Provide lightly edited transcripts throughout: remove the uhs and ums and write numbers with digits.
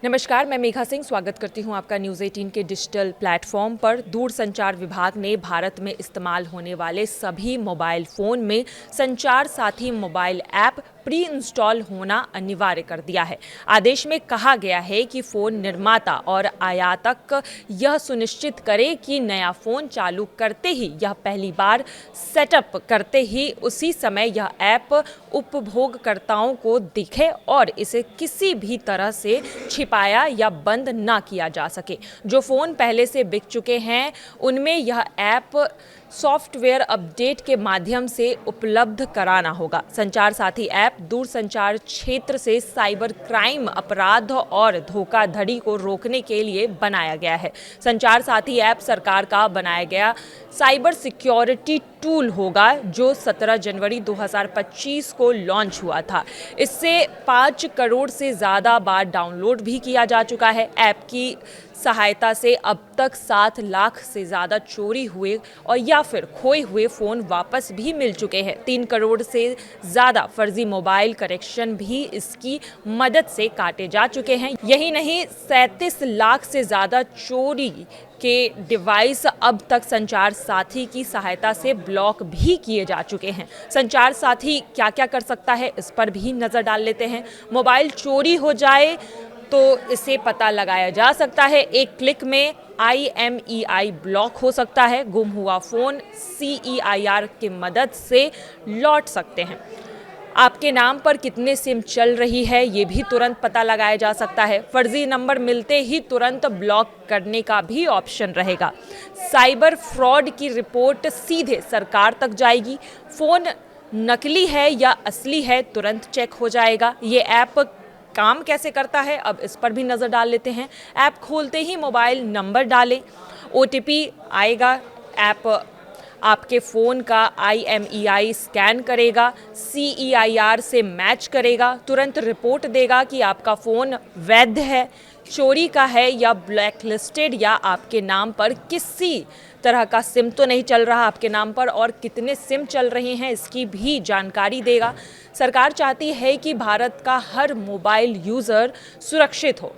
नमस्कार, मैं मेघा सिंह स्वागत करती हूं आपका न्यूज़ 18 के डिजिटल प्लेटफॉर्म पर। दूरसंचार विभाग ने भारत में इस्तेमाल होने वाले सभी मोबाइल फ़ोन में संचार साथी मोबाइल ऐप प्री इंस्टॉल होना अनिवार्य कर दिया है। आदेश में कहा गया है कि फ़ोन निर्माता और आयातक यह सुनिश्चित करे कि नया फ़ोन चालू करते ही यह पहली बार सेटअप करते ही उसी समय यह ऐप उपभोगकर्ताओं को दिखे और इसे किसी भी तरह से छिपाया या बंद ना किया जा सके। जो फ़ोन पहले से बिक चुके हैं उनमें यह ऐप सॉफ्टवेयर अपडेट के माध्यम से उपलब्ध कराना होगा। संचार साथी ऐप दूरसंचार क्षेत्र से साइबर क्राइम, अपराध और धोखाधड़ी को रोकने के लिए बनाया गया है। संचार साथी ऐप सरकार का बनाया गया साइबर सिक्योरिटी टूल होगा जो 17 जनवरी 2025 को लॉन्च हुआ था। इससे 5 करोड़ से ज़्यादा बार डाउनलोड भी किया जा चुका है। ऐप की सहायता से अब तक 7 लाख से ज़्यादा चोरी हुए और या फिर खोए हुए फ़ोन वापस भी मिल चुके हैं। 3 करोड़ से ज़्यादा फर्जी मोबाइल कनेक्शन भी इसकी मदद से काटे जा चुके हैं। यही नहीं, 37 लाख से ज़्यादा चोरी के डिवाइस अब तक संचार साथी की सहायता से ब्लॉक भी किए जा चुके हैं। संचार साथी क्या क्या कर सकता है, इस पर भी नज़र डाल लेते हैं। मोबाइल चोरी हो जाए तो इसे पता लगाया जा सकता है। एक क्लिक में IMEI ब्लॉक हो सकता है। गुम हुआ फ़ोन CEIR की मदद से लौट सकते हैं। आपके नाम पर कितने सिम चल रही है ये भी तुरंत पता लगाया जा सकता है। फर्जी नंबर मिलते ही तुरंत ब्लॉक करने का भी ऑप्शन रहेगा। साइबर फ्रॉड की रिपोर्ट सीधे सरकार तक जाएगी। फ़ोन नकली है या असली है तुरंत चेक हो जाएगा। ये ऐप काम कैसे करता है, अब इस पर भी नज़र डाल लेते हैं। ऐप खोलते ही मोबाइल नंबर डालें, OTP आएगा। ऐप आपके फ़ोन का IMEI स्कैन करेगा, CEIR से मैच करेगा, तुरंत रिपोर्ट देगा कि आपका फ़ोन वैध है, चोरी का है या ब्लैकलिस्टेड, या आपके नाम पर किसी तरह का सिम तो नहीं चल रहा आपके नाम पर, और कितने सिम चल रहे हैं इसकी भी जानकारी देगा। सरकार चाहती है कि भारत का हर मोबाइल यूज़र सुरक्षित हो,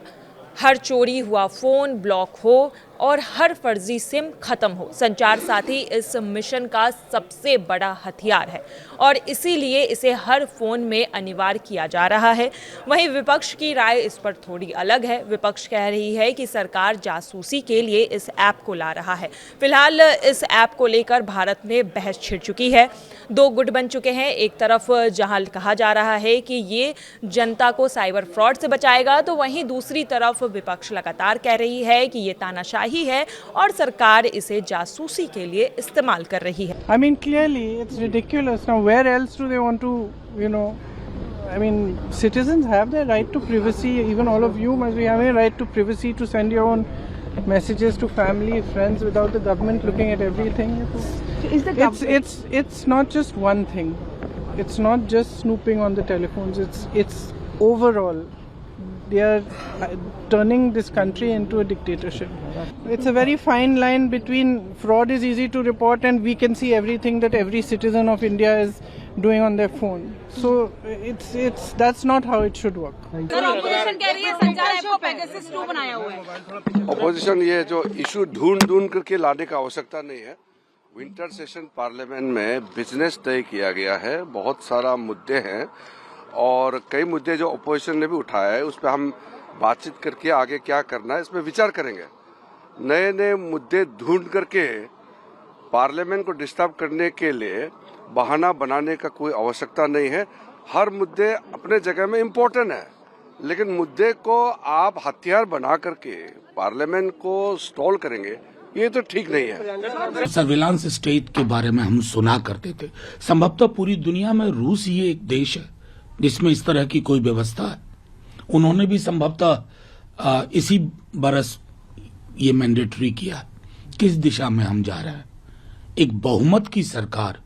हर चोरी हुआ फ़ोन ब्लॉक हो और हर फर्जी सिम खत्म हो। संचार साथी इस मिशन का सबसे बड़ा हथियार है और इसीलिए इसे हर फ़ोन में अनिवार्य किया जा रहा है। वहीं विपक्ष की राय इस पर थोड़ी अलग है। विपक्ष कह रही है कि सरकार जासूसी के लिए इस ऐप को ला रहा है। फिलहाल इस ऐप को लेकर भारत में बहस छिड़ चुकी है। 2 गुट बन चुके हैं। एक तरफ जहां कहा जा रहा है कि ये जनता को साइबर फ्रॉड से बचाएगा, तो वहीं दूसरी तरफ विपक्ष लगातार कह रही है कि ये तानाशाही है और सरकार इसे जासूसी के लिए इस्तेमाल कर रही है। I mean, clearly, it's ridiculous. Now, where else do they want to, I mean, citizens have their right to privacy. Even all of you must be having a right to privacy to send your own messages to family, friends, without the government looking at everything. Is the It's not just one thing. It's not just snooping on the telephones. It's overall. They are turning this country into a dictatorship. It's a very fine line between fraud is easy to report and we can see everything that every citizen of India is doing on their phone. So that's not how it should work. Sir, opposition कह रही है संचार app को Pegasus 2 बनाया हुआ है। Opposition ये जो इशू ढूंढ करके लाने का आवश्यकता नहीं है। विंटर सेशन पार्लियामेंट में बिजनेस तय किया गया है, बहुत सारा मुद्दे हैं और कई मुद्दे जो अपोजिशन ने भी उठाया है उस पर हम बातचीत करके आगे क्या करना है इस पर विचार करेंगे। नए नए मुद्दे ढूंढ करके पार्लियामेंट को डिस्टर्ब करने के लिए बहाना बनाने का कोई आवश्यकता नहीं है। हर मुद्दे अपने जगह में इम्पोर्टेंट है, लेकिन मुद्दे को आप हथियार बना करके पार्लियामेंट को स्टॉल करेंगे, ये तो ठीक नहीं है। सर्विलांस स्टेट के बारे में हम सुना करते थे। संभवतः पूरी दुनिया में रूस ही एक देश है जिसमें इस तरह की कोई व्यवस्था है। उन्होंने भी संभवतः इसी बरस ये मैंडेटरी किया। किस दिशा में हम जा रहे हैं? एक बहुमत की सरकार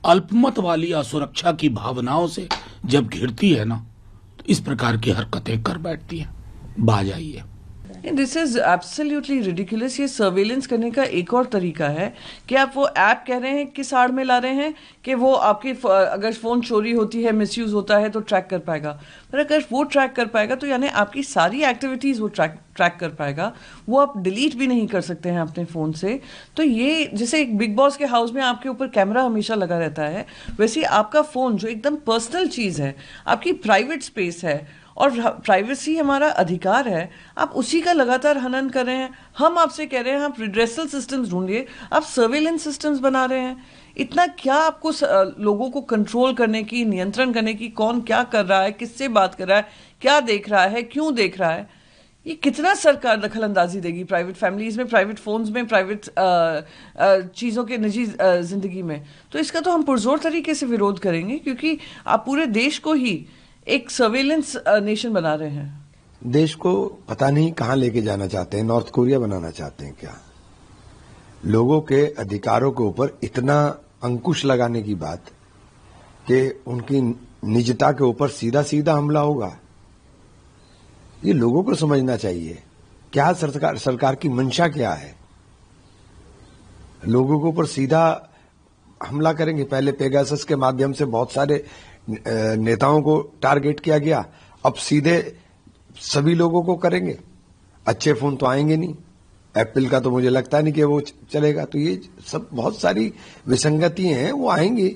अल्पमत वाली असुरक्षा की भावनाओं से जब घिरती है ना, तो इस प्रकार की हरकतें कर बैठती हैं। बाज आइए। रहे हैं? This is absolutely ridiculous. ये सर्वेलेंस करने का एक और तरीका है कि आप वो ऐप कह रहे हैं किस आड़ में ला रहे हैं कि वो आपकी अगर फोन चोरी होती है, मिसयूज होता है तो ट्रैक कर पाएगा। पर अगर वो ट्रैक कर पाएगा तो यानी आपकी सारी एक्टिविटीज वो ट्रैक कर पाएगा। वो आप डिलीट भी नहीं कर सकते हैं अपने फोन से। तो ये जैसे एक बिग बॉस के हाउस में आपके ऊपर कैमरा हमेशा लगा रहता है, वैसे आपका फोन जो एकदम पर्सनल चीज है, आपकी प्राइवेट स्पेस है और प्राइवेसी हमारा अधिकार है, आप उसी का लगातार हनन कर रहे हैं। हम आपसे कह रहे हैं आप रिड्रेसल सिस्टम्स ढूंढिए, आप सर्वेलेंस सिस्टम्स बना रहे हैं। इतना क्या आपको लोगों को कंट्रोल करने की, नियंत्रण करने की, कौन क्या कर रहा है, किससे बात कर रहा है, क्या देख रहा है, क्यों देख रहा है, ये कितना सरकार दखल अंदाजी देगी प्राइवेट फैमिलीज में, प्राइवेट फोन्स में, प्राइवेट चीज़ों के निजी जिंदगी में। तो इसका तो हम पुरजोर तरीके से विरोध करेंगे, क्योंकि आप पूरे देश को ही एक सर्वेलेंस नेशन बना रहे हैं। देश को पता नहीं कहां लेके जाना चाहते हैं, नॉर्थ कोरिया बनाना चाहते हैं क्या? लोगों के अधिकारों के ऊपर इतना अंकुश लगाने की बात कि उनकी निजता के ऊपर सीधा सीधा हमला होगा, ये लोगों को समझना चाहिए। क्या सरकार की मंशा क्या है? लोगों के ऊपर सीधा हमला करेंगे। पहले पेगासस के माध्यम से बहुत सारे नेताओं को टारगेट किया गया, अब सीधे सभी लोगों को करेंगे। अच्छे फोन तो आएंगे नहीं, एप्पल का तो मुझे लगता नहीं कि वो चलेगा। तो ये सब बहुत सारी विसंगतियां हैं, वो आएंगी।